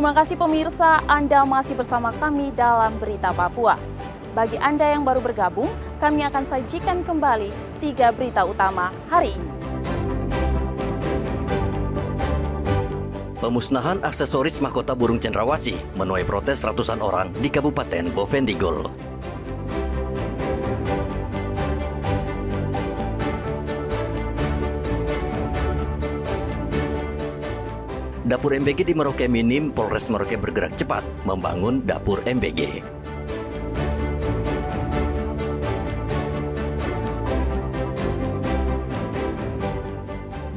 Terima kasih pemirsa, Anda masih bersama kami dalam Berita Papua. Bagi Anda yang baru bergabung, kami akan sajikan kembali 3 berita utama hari ini. Pemusnahan aksesoris mahkota burung cendrawasih menuai protes ratusan orang di Kabupaten Bovendigul. Dapur MBG di Merauke minim, Polres Merauke bergerak cepat membangun dapur MBG.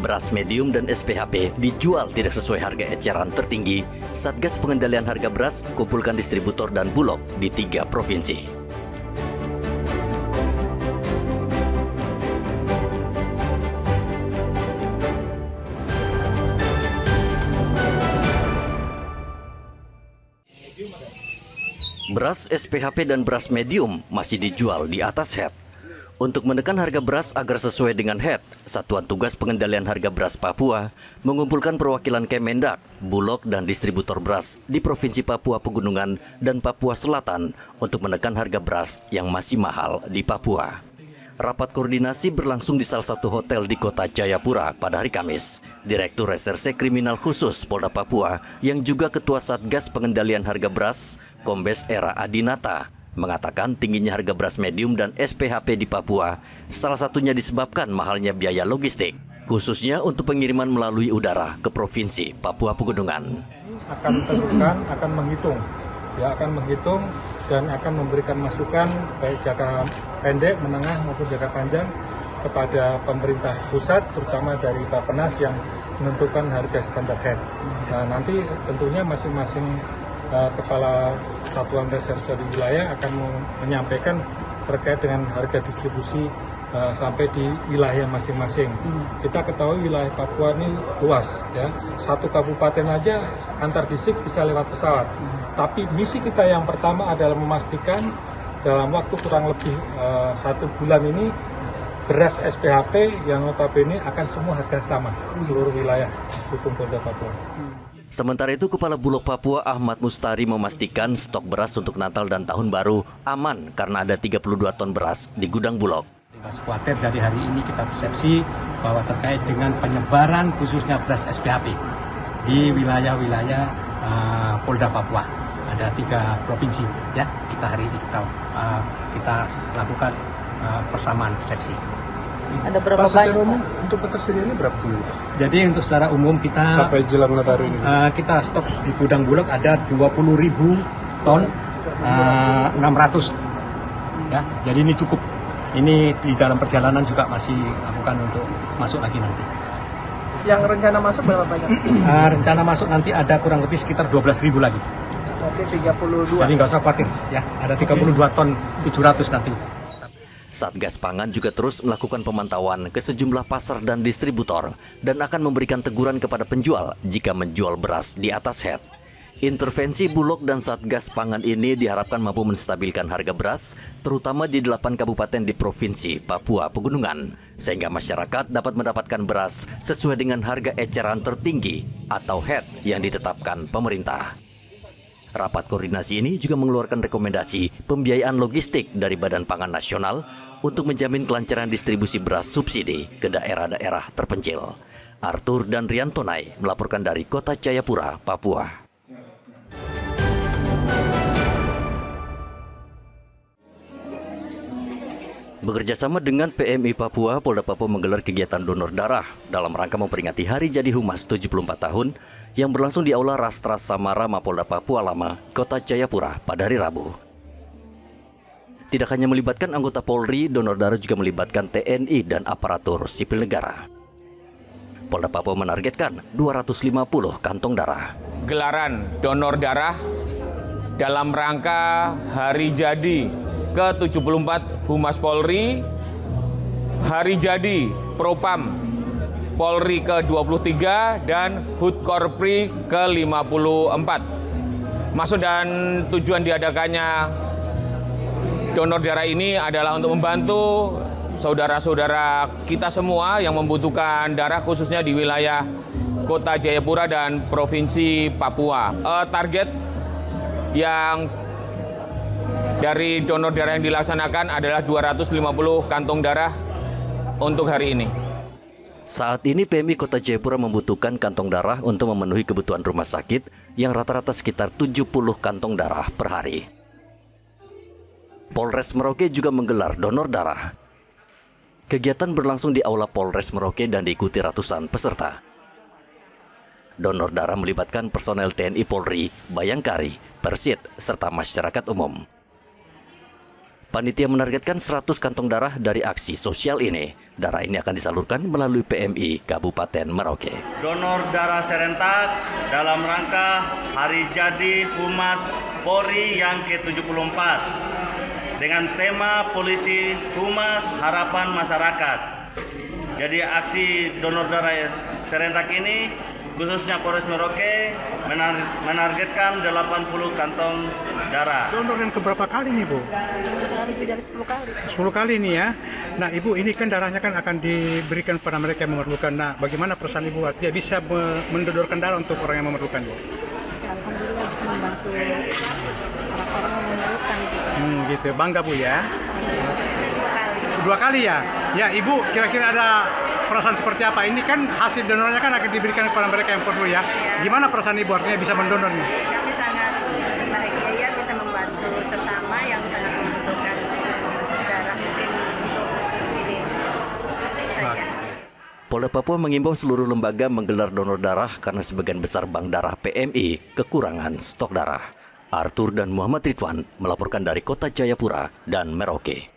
Beras medium dan SPHP dijual tidak sesuai harga eceran tertinggi. Satgas Pengendalian Harga Beras kumpulkan distributor dan bulog di 3 provinsi. Beras SPHP dan beras medium masih dijual di atas HET. Untuk menekan harga beras agar sesuai dengan HET, Satuan Tugas Pengendalian Harga Beras Papua mengumpulkan perwakilan Kemendak, bulog dan distributor beras di Provinsi Papua Pegunungan dan Papua Selatan untuk menekan harga beras yang masih mahal di Papua. Rapat koordinasi berlangsung di salah satu hotel di Kota Jayapura pada hari Kamis. Direktur Reserse Kriminal Khusus Polda Papua yang juga Ketua Satgas Pengendalian Harga Beras, Kombes Era Adinata, mengatakan tingginya harga beras medium dan SPHP di Papua salah satunya disebabkan mahalnya biaya logistik, khususnya untuk pengiriman melalui udara ke Provinsi Papua Pegunungan. Akan menghitung dan akan memberikan masukan baik jangka pendek, menengah maupun jangka panjang kepada pemerintah pusat, terutama dari Bappenas yang menentukan harga standar HET. Nah, nanti tentunya masing-masing kepala satuan reserse di wilayah akan menyampaikan terkait dengan harga distribusi sampai di wilayah masing-masing. Kita ketahui wilayah Papua ini luas, ya. Satu kabupaten aja antar distrik bisa lewat pesawat. Tapi misi kita yang pertama adalah memastikan dalam waktu kurang lebih 1 bulan ini beras SPHP yang notabene akan semua harga sama seluruh wilayah hukum Polda Papua. Sementara itu, Kepala Bulog Papua Ahmad Mustari memastikan stok beras untuk Natal dan Tahun Baru aman karena ada 32 ton beras di gudang Bulog. Tidak khawatir, dari hari ini kita persepsi bahwa terkait dengan penyebaran khususnya beras SPHP di wilayah-wilayah Polda Papua. Ada 3 provinsi, ya. Kita hari ini kita lakukan persamaan persepsi. Ada berapa banyak? Untuk ketersediaannya berapa sih? Jadi untuk secara umum kita sampai jelang Nataru ini kita stok di gudang Bulog ada 20.000 ton 600. Ya, jadi ini cukup. Ini di dalam perjalanan juga masih lakukan untuk masuk lagi nanti. Yang rencana masuk berapa banyak? Rencana masuk nanti ada kurang lebih sekitar 12.000 lagi. Oke, 32. Jadi nggak usah khawatir, ya. Ada 32 ton 700 nanti. Satgas Pangan juga terus melakukan pemantauan ke sejumlah pasar dan distributor dan akan memberikan teguran kepada penjual jika menjual beras di atas HET. Intervensi Bulog dan Satgas Pangan ini diharapkan mampu menstabilkan harga beras, terutama di 8 kabupaten di Provinsi Papua Pegunungan, sehingga masyarakat dapat mendapatkan beras sesuai dengan harga eceran tertinggi atau HET yang ditetapkan pemerintah. Rapat koordinasi ini juga mengeluarkan rekomendasi pembiayaan logistik dari Badan Pangan Nasional untuk menjamin kelancaran distribusi beras subsidi ke daerah-daerah terpencil. Arthur dan Riantonai melaporkan dari Kota Jayapura, Papua. Bekerjasama dengan PMI Papua, Polda Papua menggelar kegiatan donor darah dalam rangka memperingati Hari Jadi Humas 74 tahun yang berlangsung di Aula Rastra Samara Mapolda Papua Lama, Kota Jayapura pada hari Rabu. Tidak hanya melibatkan anggota Polri, donor darah juga melibatkan TNI dan aparatur sipil negara. Polda Papua menargetkan 250 kantong darah. Gelaran donor darah dalam rangka Hari Jadi ke-74 Humas Polri, Hari Jadi Propam Polri ke-23 dan HUT Korpri ke-54. Maksud dan tujuan diadakannya donor darah ini adalah untuk membantu saudara-saudara kita semua yang membutuhkan darah khususnya di wilayah Kota Jayapura dan Provinsi Papua. Target yang dari donor darah yang dilaksanakan adalah 250 kantong darah untuk hari ini. Saat ini PMI Kota Jayapura membutuhkan kantong darah untuk memenuhi kebutuhan rumah sakit yang rata-rata sekitar 70 kantong darah per hari. Polres Merauke juga menggelar donor darah. Kegiatan berlangsung di Aula Polres Merauke dan diikuti ratusan peserta. Donor darah melibatkan personel TNI Polri, Bayangkari, Persit, serta masyarakat umum. Panitia menargetkan 100 kantong darah dari aksi sosial ini. Darah ini akan disalurkan melalui PMI Kabupaten Merauke. Donor darah serentak dalam rangka Hari Jadi Humas Polri yang ke-74 dengan tema Polisi Humas Harapan Masyarakat. Jadi aksi donor darah serentak ini khususnya Polres Merauke menargetkan 80 kantong darah. Donor yang keberapa kali nih, Bu? Lebih dari 10 kali. 10 kali nih ya. Nah, Ibu, ini kan darahnya kan akan diberikan kepada mereka yang memerlukan. Nah, bagaimana perasaan Ibu artinya bisa mendonorkan darah untuk orang yang memerlukan, Bu? Alhamdulillah bisa membantu orang-orang yang memerlukan. Gitu. Bangga, Bu ya. 2 kali. 2 kali ya? Ya, Ibu, kira-kira ada perasaan seperti apa? Ini kan hasil donornya kan akan diberikan kepada mereka yang perlu ya. Gimana perasaan Ibu artinya bisa mendonor nih? Kami sangat bahagia ya bisa membantu sesama yang sangat membutuhkan darah mungkin untuk ini saja. Polda Papua mengimbau seluruh lembaga menggelar donor darah karena sebagian besar bank darah PMI kekurangan stok darah. Arthur dan Muhammad Ridwan melaporkan dari Kota Jayapura dan Merauke.